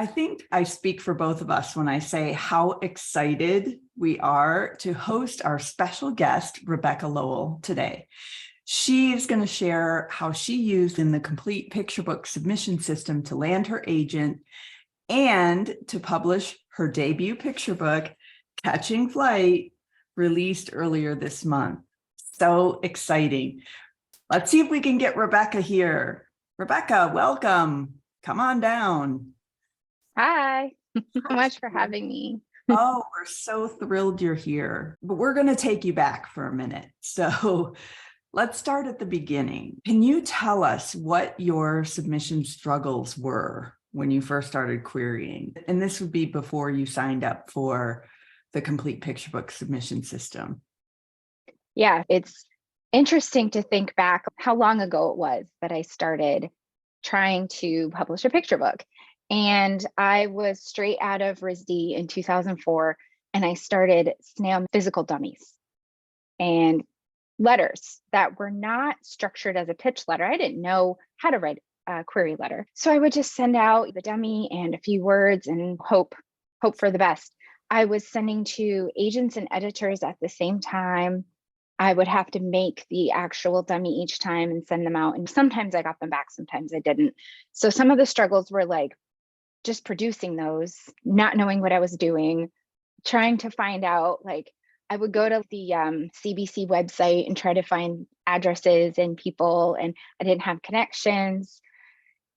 I think I speak for both of us when I say how excited we are to host our special guest, Rebecca Lowell, today. She is going to share how she used in the complete picture book submission system to land her agent and to publish her debut picture book, Catching Flight, released earlier this month. So exciting. Let's see if we can get Rebecca here. Rebecca, welcome. Come on down. Hi, thank you so much for having me. Oh, we're so thrilled you're here. But we're going to take you back for a minute. So let's start at the beginning. Can you tell us what your submission struggles were when you first started querying? And this would be before you signed up for the complete picture book submission system. Yeah, it's interesting to think back how long ago it was that I started trying to publish a picture book. And I was straight out of RISD in 2004, and I started snail physical dummies and letters that were not structured as a pitch letter. I didn't know how to write a query letter. So I would just send out the dummy and a few words and hope for the best. I was sending to agents and editors at the same time. I would have to make the actual dummy each time and send them out. And sometimes I got them back, sometimes I didn't. So some of the struggles were like just producing those, not knowing what I was doing, trying to find out, like I would go to the CBC website and try to find addresses and people, and I didn't have connections.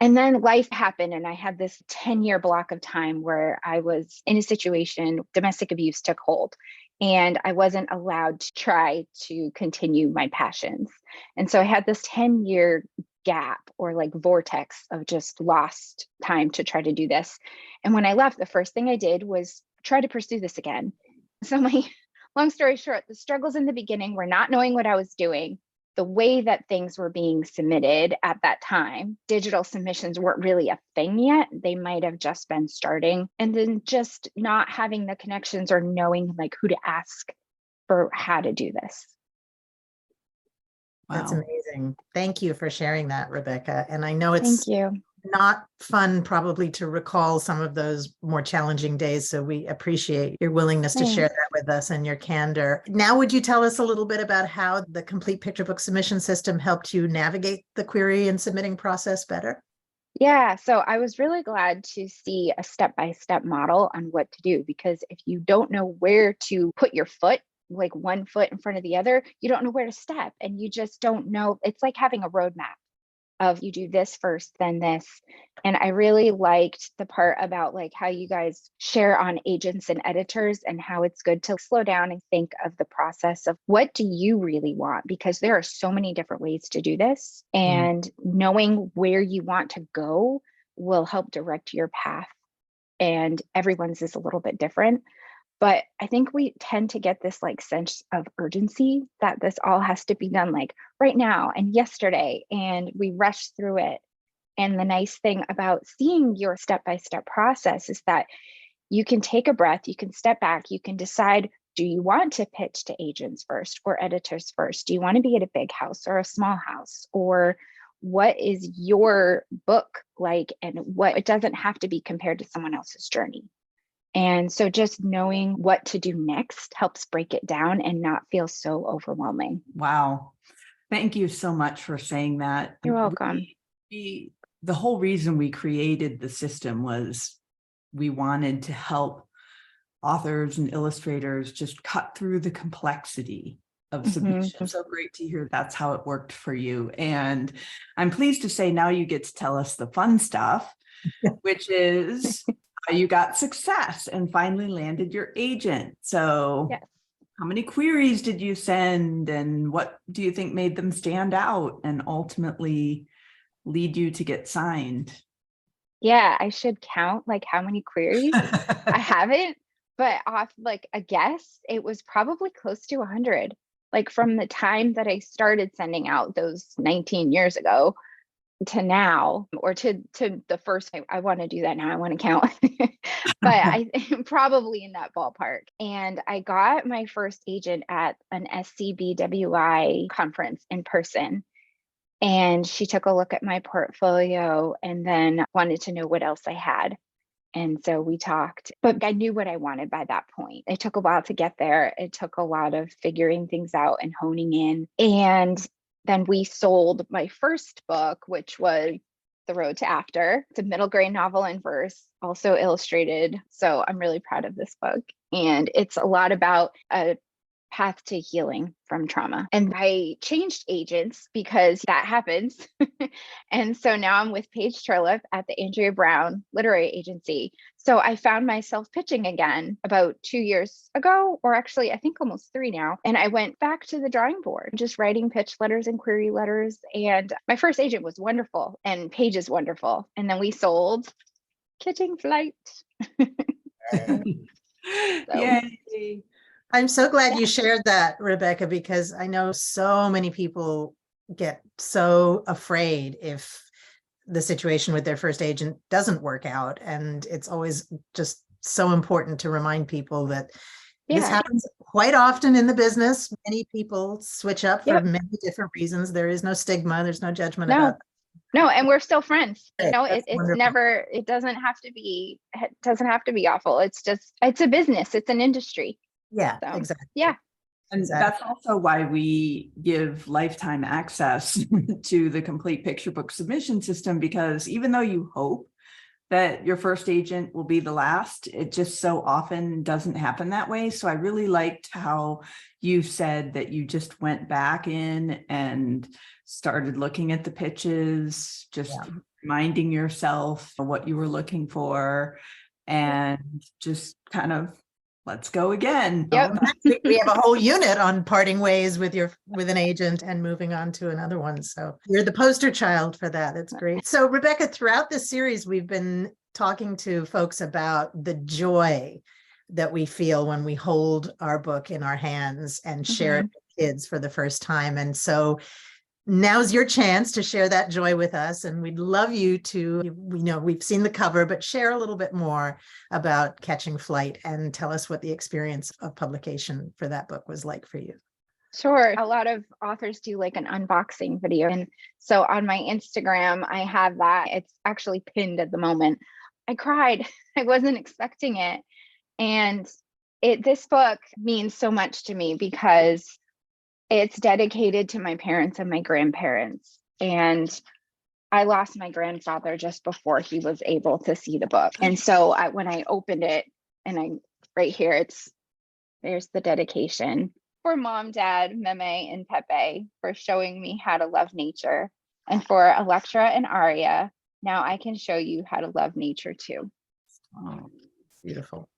And then life happened, and I had this 10-year block of time where I was in a situation, domestic abuse took hold, and I wasn't allowed to try to continue my passions. And so I had this 10-year gap or like vortex of just lost time to try to do this. And when I left, the first thing I did was try to pursue this again. So my long story short, the struggles in the beginning were not knowing what I was doing, the way that things were being submitted at that time. Digital submissions weren't really a thing yet. They might have just been starting. And then just not having the connections or knowing like who to ask for how to do this. Wow. That's amazing. Thank you for sharing that, Rebecca. And I know it's Thank you. not fun probably to recall some of those more challenging days. So we appreciate your willingness to share that with us and your candor. Now, would you tell us a little bit about how the complete picture book submission system helped you navigate the query and submitting process better? Yeah, so I was really glad to see a step-by-step model on what to do, because if you don't know where to put your foot, like one foot in front of the other, you don't know where to step, and you just don't know. It's like having a roadmap of you do this first, then this. And I really liked the part about like how you guys share on agents and editors and how it's good to slow down and think of the process of what do you really want? Because there are so many different ways to do this, and knowing where you want to go will help direct your path. And everyone's is a little bit different. But I think we tend to get this like sense of urgency that this all has to be done like right now and yesterday, and we rush through it. And the nice thing about seeing your step-by-step process is that you can take a breath, you can step back, you can decide, do you want to pitch to agents first or editors first? Do you want to be at a big house or a small house? Or what is your book like? And what it doesn't have to be compared to someone else's journey. And so just knowing what to do next helps break it down and not feel so overwhelming. Wow. Thank you so much for saying that. You're welcome. The whole reason we created the system was we wanted to help authors and illustrators just cut through the complexity of submission. So great to hear that's how it worked for you. And I'm pleased to say now you get to tell us the fun stuff, which is how you got success and finally landed your agent. So yes. How many queries did you send, and what do you think made them stand out and ultimately lead you to get signed? Yeah, I should count like how many queries. I haven't, but off like a guess, it was probably close to 100. Like from the time that I started sending out those 19 years ago to now, or to the first, I want to do that now. I want to count, but I probably in that ballpark. And I got my first agent at an SCBWI conference in person. And she took a look at my portfolio and then wanted to know what else I had. And so we talked, but I knew what I wanted by that point. It took a while to get there. It took a lot of figuring things out and honing in. And then we sold my first book, which was The Road to After. It's a middle grade novel in verse, also illustrated. So I'm really proud of this book. And it's a lot about a path to healing from trauma. And I changed agents because that happens. And so now I'm with Paige Turliff at the Andrea Brown Literary Agency. So I found myself pitching again about 2 years ago, or actually I think almost 3 now. And I went back to the drawing board, just writing pitch letters and query letters. And my first agent was wonderful, and Paige is wonderful. And then we sold Catching Flight. So, Yay. I'm so glad you shared that, Rebecca, because I know so many people get so afraid if the situation with their first agent doesn't work out. And it's always just so important to remind people that this happens quite often in the business. Many people switch up for many different reasons. There is no stigma, there's no judgment about that. No, and we're still friends. You know, That's it's wonderful. never, it doesn't have to be awful. It's just, it's a business, it's an industry. Yeah, So, exactly. yeah. And that's also why we give lifetime access to the complete picture book submission system, because even though you hope that your first agent will be the last, it just so often doesn't happen that way. So I really liked how you said that you just went back in and started looking at the pitches, just reminding yourself what you were looking for, and just kind of let's go again. Yep. We have a whole unit on parting ways with an agent and moving on to another one. So you're the poster child for that. It's great. So Rebecca, throughout this series, we've been talking to folks about the joy that we feel when we hold our book in our hands and share it with kids for the first time. And so now's your chance to share that joy with us. And we'd love you to, we know we've seen the cover, but share a little bit more about Catching Flight and tell us what the experience of publication for that book was like for you. Sure. A lot of authors do like an unboxing video. And so on my Instagram, I have that. It's actually pinned at the moment. I cried. I wasn't expecting it. And this book means so much to me because it's dedicated to my parents and my grandparents. And I lost my grandfather just before he was able to see the book. And so when I opened it, and right here, there's the dedication for Mom, Dad, Meme, and Pepe for showing me how to love nature. And for Electra and Aria, now I can show you how to love nature too. Oh, beautiful.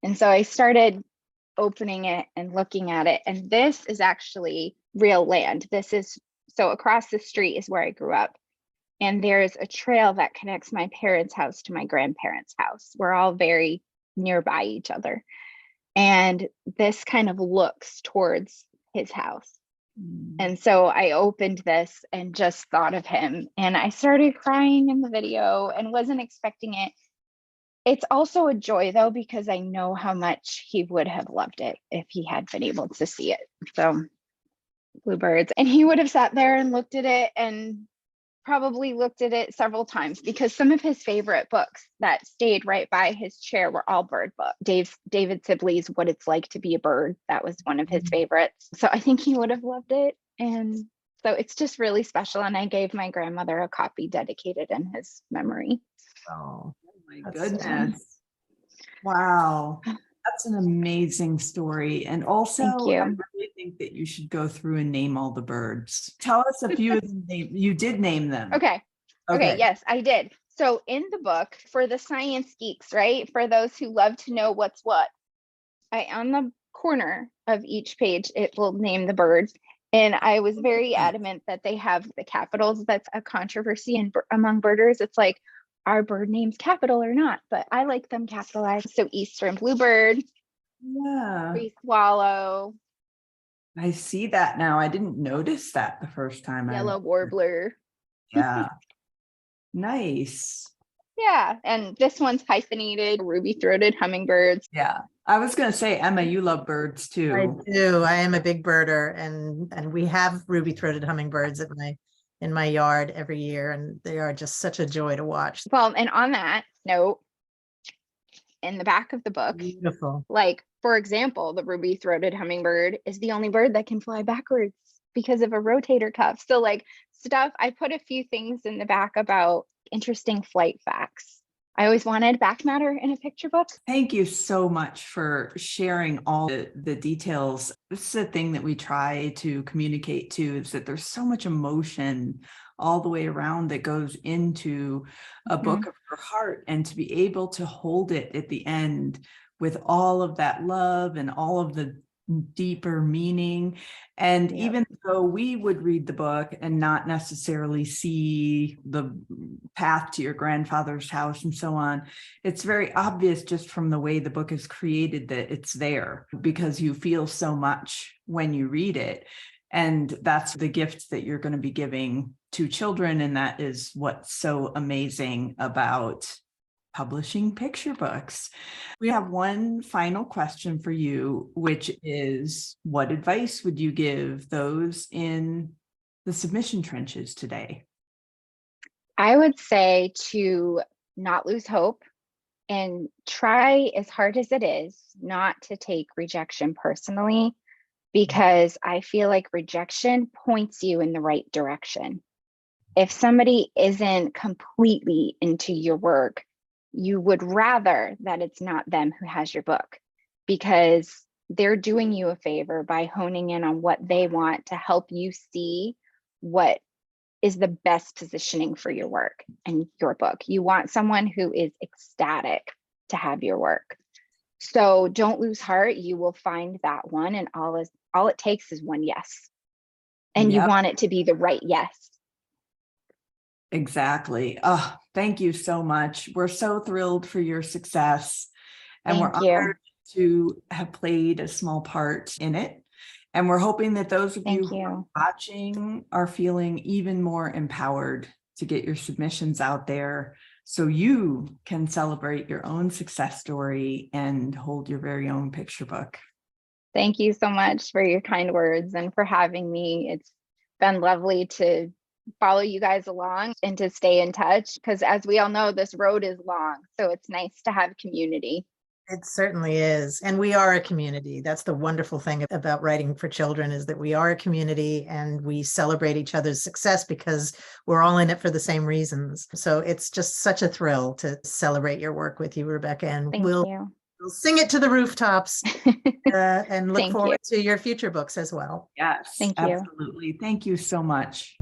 And so I started opening it and looking at it. And this is actually real land. So across the street is where I grew up. And there's a trail that connects my parents' house to my grandparents' house. We're all very nearby each other. And this kind of looks towards his house. And so I opened this and just thought of him. And I started crying in the video and wasn't expecting it. It's also a joy though, because I know how much he would have loved it if he had been able to see it. So bluebirds, and he would have sat there and looked at it, and probably looked at it several times, because some of his favorite books that stayed right by his chair were all bird books. David Sibley's What It's Like to Be a Bird, that was one of his favorites. So I think he would have loved it. And so it's just really special. And I gave my grandmother a copy dedicated in his memory. Oh my goodness. Wow. That's an amazing story. And also, Thank you. I really think that you should go through and name all the birds. Tell us a few of the names. You did name them. Okay. Yes, I did. So in the book, for the science geeks, right? For those who love to know what's what, on the corner of each page, it will name the birds. And I was very adamant that they have the capitals. That's a controversy among birders. It's like, are bird names capital or not? But I like them capitalized. So eastern bluebird, tree swallow. I see that now. I didn't notice that the first time. Yellow warbler. Yeah. Nice. Yeah. And this one's hyphenated, ruby-throated hummingbirds. Yeah. I was going to say, Emma, you love birds too. I do. I am a big birder, and we have ruby-throated hummingbirds in my yard every year, and they are just such a joy to watch. Well, and on that note, in the back of the book. Beautiful. Like, for example, the ruby-throated hummingbird is the only bird that can fly backwards because of a rotator cuff. So like stuff, I put a few things in the back about interesting flight facts. I always wanted back matter in a picture book. Thank you so much for sharing all the details. This is a thing that we try to communicate too, is that there's so much emotion all the way around that goes into a book of your heart, and to be able to hold it at the end with all of that love and all of the deeper meaning. And even though we would read the book and not necessarily see the path to your grandfather's house and so on, it's very obvious just from the way the book is created that it's there, because you feel so much when you read it. And that's the gift that you're going to be giving to children. And that is what's so amazing about publishing picture books. We have one final question for you, which is, what advice would you give those in the submission trenches today? I would say to not lose hope and try, as hard as it is, not to take rejection personally, because I feel like rejection points you in the right direction. If somebody isn't completely into your work, you would rather that it's not them who has your book, because they're doing you a favor by honing in on what they want to help you see what is the best positioning for your work and your book. You want someone who is ecstatic to have your work. So don't lose heart. You will find that one, and all it takes is one yes. And you want it to be the right yes. Exactly. Oh, thank you so much. We're so thrilled for your success, and we're Thank you. honored to have played a small part in it. And we're hoping that those of you Thank who are you. watching are feeling even more empowered to get your submissions out there, so you can celebrate your own success story and hold your very own picture book. Thank you so much for your kind words and for having me. It's been lovely to follow you guys along and to stay in touch, because as we all know, this road is long. So it's nice to have community. It certainly is. And we are a community. That's the wonderful thing about writing for children, is that we are a community and we celebrate each other's success because we're all in it for the same reasons. So it's just such a thrill to celebrate your work with you, Rebecca. And Thank you. we'll sing it to the rooftops and look Thank forward you. to your future books as well. Yes, Thank you. absolutely. Thank you so much.